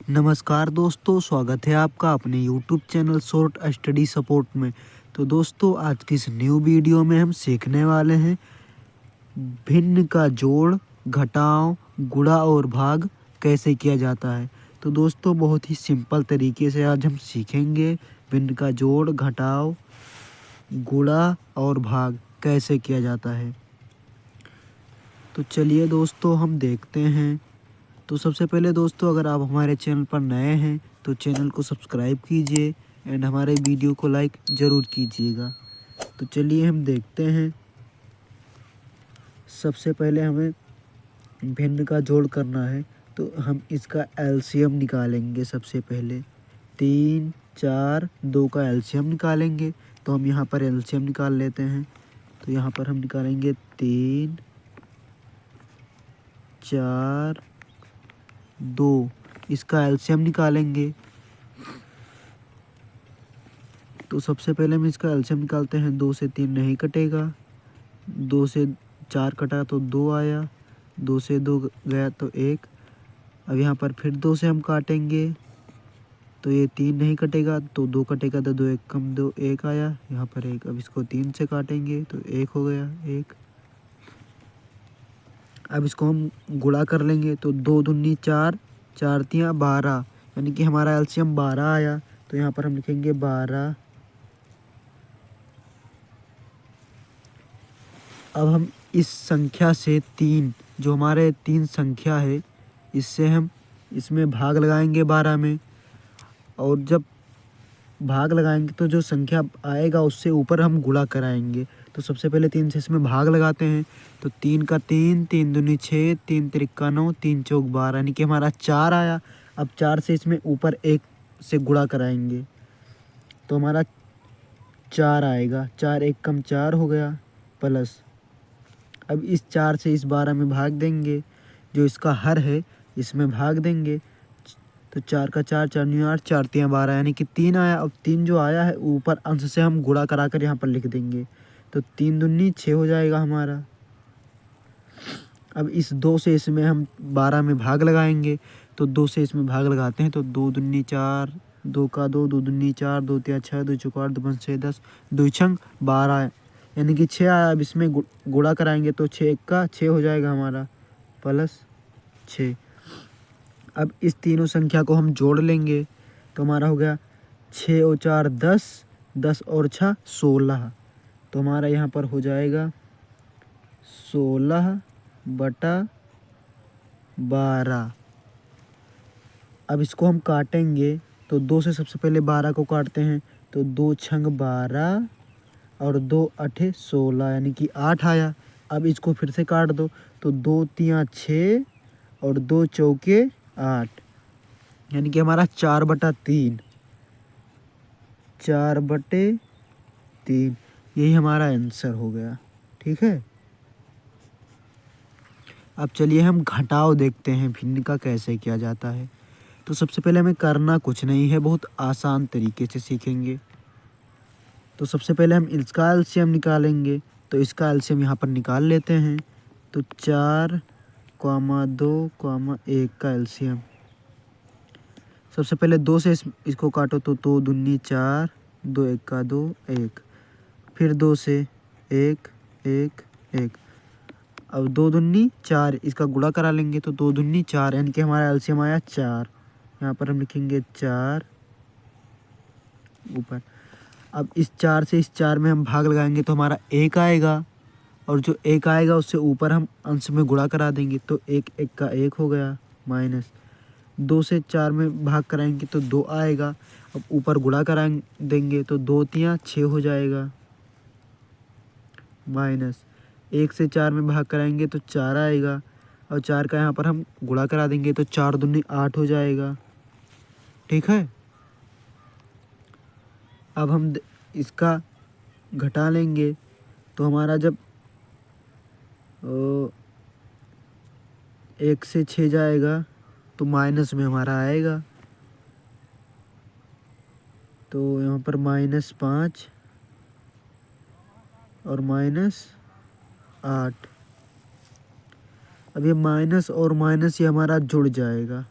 नमस्कार दोस्तों, स्वागत है आपका अपने YouTube channel short study support में। तो दोस्तों, आज की इस न्यू वीडियो में हम सीखने वाले हैं भिन्न का जोड़, घटाव, गुणा और भाग कैसे किया जाता है। तो दोस्तों, बहुत ही सिंपल तरीके से आज हम सीखेंगे भिन्न का जोड़, घटाव, गुणा और भाग कैसे किया जाता है। तो चलिए दोस्तों, हम देखते हैं। तो सबसे पहले दोस्तों, अगर आप हमारे चैनल पर नए हैं तो चैनल को सब्सक्राइब कीजिए एंड हमारे वीडियो को लाइक ज़रूर कीजिएगा। तो चलिए हम देखते हैं। सबसे पहले हमें भिन्न का जोड़ करना है, तो हम इसका एलसीएम निकालेंगे। सबसे पहले 3, 4, 2 का एलसीएम निकालेंगे। तो हम यहाँ पर एलसीएम निकाल लेते हैं। तो यहाँ पर हम निकालेंगे 3, 4, 2, इसका एलसीएम निकालेंगे। तो सबसे पहले हम इसका एलसीएम निकालते हैं। 2 से 3 नहीं कटेगा, 2 से 4 कटा तो 2 आया, 2 से 2 गया तो 1। अब यहाँ पर फिर 2 से हम काटेंगे तो ये 3 नहीं कटेगा, तो 2 कटेगा तो 2 1 कम 2 1 आया, यहाँ पर 1। अब इसको 3 से काटेंगे तो 1 हो गया 1। अब इसको हम गुणा कर लेंगे तो 2 दूनी 4, 4 तियाँ 12, यानी कि हमारा एलसीएम 12 आया। तो यहाँ पर हम लिखेंगे 12। अब हम इस संख्या से 3, जो हमारे 3 संख्या है, इससे हम इसमें भाग लगाएंगे 12 में। और जब भाग लगाएंगे तो जो संख्या आएगा उससे ऊपर हम गुणा कराएंगे। तो सबसे पहले 3 से इसमें भाग लगाते हैं। तो 3 का 3, 3 दूनी 6, 3 तिरिक्का 9, 3 चौक 12, यानी कि हमारा 4 आया। अब 4 से इसमें ऊपर 1 से गुणा कराएंगे तो हमारा 4 आएगा। 4 1 कम 4 हो गया प्लस। अब इस 4 से इस 12 में भाग देंगे, जो इसका हर है इसमें भाग देंगे। तो 4 का 4, 4 न्यू 8, 4 तियाँ 12, यानी कि 3 आया। अब 3 जो आया है ऊपर अंश से हम गुणा करा कर यहाँ पर लिख देंगे। तो 3 दूनी 6 हो जाएगा हमारा। अब इस 2 से इसमें हम 12 में भाग लगाएंगे। तो 2 से इसमें भाग लगाते हैं तो 2 दूनी 4, 2 का 2, 2 दूनी 4, 2 तिया 6, 2 चौक 8, 2 पंच 6 10, 2 छंग 12, यानी कि 6 आया। अब इसमें गुणा कराएंगे तो 6 1 का 6 हो जाएगा हमारा प्लस 6। अब इस तीनों संख्या को हम जोड़ लेंगे तो हमारा हो गया 6 और 4 10, 10 और 6 16। तो हमारा यहाँ पर हो जाएगा 16/12। अब इसको हम काटेंगे तो 2 से सबसे पहले 12 को काटते हैं। तो 2 छंग 12 और 2 अठे 16, यानी कि 8 आया। अब इसको फिर से काट दो तो 2 तियाँ 6 और 2 चौके 8, यानी कि हमारा 4/3, 4/3, यही हमारा आंसर हो गया। ठीक है। अब चलिए हम घटाव देखते हैं भिन्न का कैसे किया जाता है। तो सबसे पहले हमें करना कुछ नहीं है, बहुत आसान तरीके से सीखेंगे। तो सबसे पहले हम इसका एलसीएम निकालेंगे। तो इसका एलसीएम यहाँ पर निकाल लेते हैं। तो 4, 2, 1 का एलसीएम। सबसे पहले 2 से इसको काटो तो 2 दूनी 4, 2 1 का 2 1, फिर 2 से 1 1 1। अब 2 दूनी 4, इसका गुणा करा लेंगे तो 2 दूनी 4, यानी कि हमारा एलसीएम आया 4। यहाँ पर हम लिखेंगे 4 ऊपर। अब इस 4 से इस 4 में हम भाग लगाएंगे तो हमारा 1 आएगा, और जो 1 आएगा उससे ऊपर हम अंश में गुणा करा देंगे तो 1 1 का 1 हो गया माइनस। 2 से 4 में भाग कराएंगे तो 2 आएगा। अब ऊपर गुणा करा देंगे तो 2 तियाँ 6 हो जाएगा माइनस। 1 से 4 में भाग कराएंगे तो 4 आएगा, और 4 का यहाँ पर हम गुणा करा देंगे तो 4 दूनी 8 हो जाएगा। ठीक है। अब हम इसका घटा लेंगे तो हमारा जब 1 से 6 जाएगा तो माइनस में हमारा आएगा। तो यहाँ पर -5 और -8। अब ये माइनस और माइनस ये हमारा जुड़ जाएगा।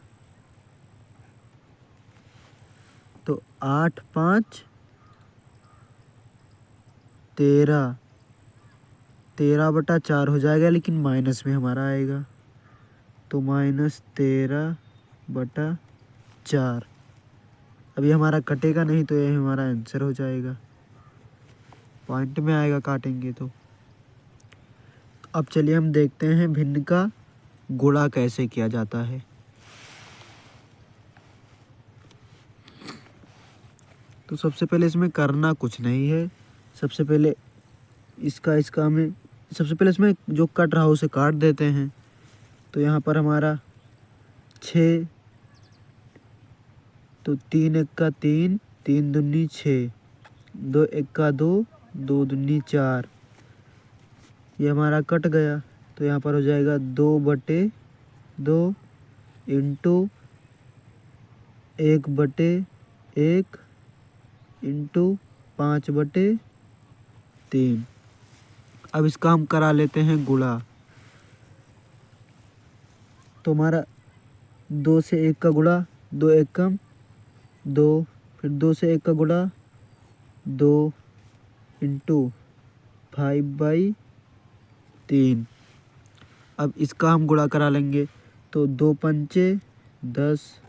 तो 8 5 13, 13/4 हो जाएगा, लेकिन माइनस में हमारा आएगा, तो -13/4। अभी हमारा कटेगा नहीं, तो ये हमारा आंसर हो जाएगा, पॉइंट में आएगा काटेंगे तो। अब चलिए हम देखते हैं भिन्न का गुणा कैसे किया जाता है। तो सबसे पहले इसमें करना कुछ नहीं है। सबसे पहले इसमें जो कट रहा है उसे काट देते हैं। तो यहाँ पर हमारा 6, तो 3 1 3, 3 दूनी 6, 2 1 2, 2 दूनी 4, ये हमारा कट गया। तो यहाँ पर हो जाएगा 2/2 इंटू 1/1 इंटू 5/3। अब इसका हम करा लेते हैं गुणा। तो हमारा 2 से 1 का गुणा, 2 1 कम 2, फिर 2 से 1 का गुणा 2 इंटू 5/3। अब इसका हम गुणा करा लेंगे। तो 2 पंचे 10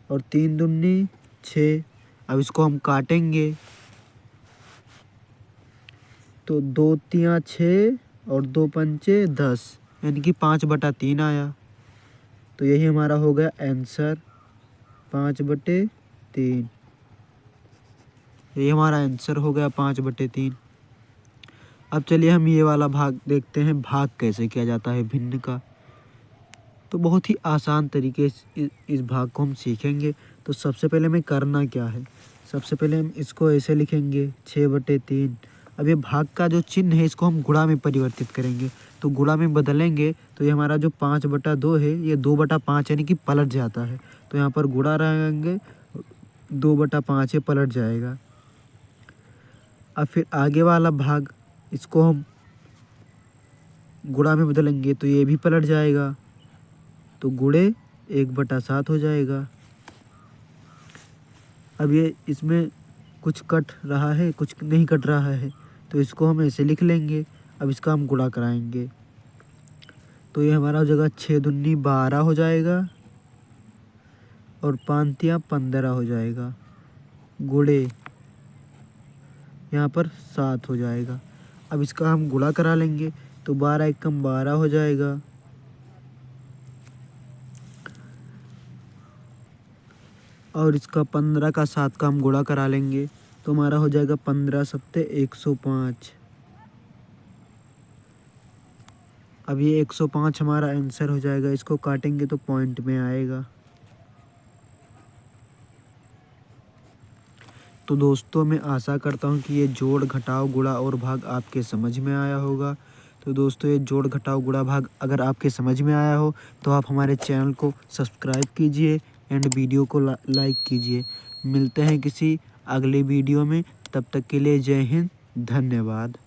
और 3 दूनी 6। अब इसको हम काटेंगे। तो 2 3 6 और 2 पंचे 10, यानी कि 5/3 आया। तो यही हमारा हो गया आंसर, 5/3। यही हमारा आंसर हो गया 5/3। अब चलिए हम ये वाला भाग देखते हैं, भाग कैसे किया जाता है भिन्न का। तो बहुत ही आसान तरीके से इस भाग को हम सीखेंगे। तो सबसे पहले हमें करना क्या है, सबसे पहले हम इसको ऐसे लिखेंगे 6/3। अब ये भाग का जो चिन्ह है इसको हम गुणा में परिवर्तित करेंगे। तो गुणा में बदलेंगे तो ये हमारा जो 5/2 है ये 2/5 यानी कि पलट जाता है। तो यहाँ पर गुणा रहेंगे, 2/5 ये पलट जाएगा। अब फिर आगे वाला भाग, इसको हम गुणा में बदलेंगे तो ये भी पलट जाएगा, तो गुणे 1/7 हो जाएगा। अब ये इसमें कुछ कट रहा है, कुछ नहीं कट रहा है, तो इसको हम ऐसे लिख लेंगे। अब इसका हम गुणा कराएंगे। तो ये हमारा हो जाएगा 6 दूनी 12 हो जाएगा और 5 तियां 15 हो जाएगा, गुणे यहाँ पर 7 हो जाएगा। अब इसका हम गुणा करा लेंगे। तो 12 1 12 हो जाएगा, और इसका 15 का 7 का हम गुणा करा लेंगे। तो हमारा हो जाएगा 15 7 105। अब ये 105 हमारा आंसर हो जाएगा। इसको काटेंगे तो पॉइंट में आएगा। तो दोस्तों मैं आशा करता हूँ कि ये जोड़ घटाव गुणा और भाग आपके समझ में आया होगा। तो दोस्तों ये जोड़ घटाव गुणा भाग अगर आपके समझ में आया हो तो आप हमारे चैनल को सब्सक्राइब कीजिए एंड वीडियो को लाइक कीजिए। मिलते हैं किसी अगले वीडियो में, तब तक के लिए जय हिंद, धन्यवाद।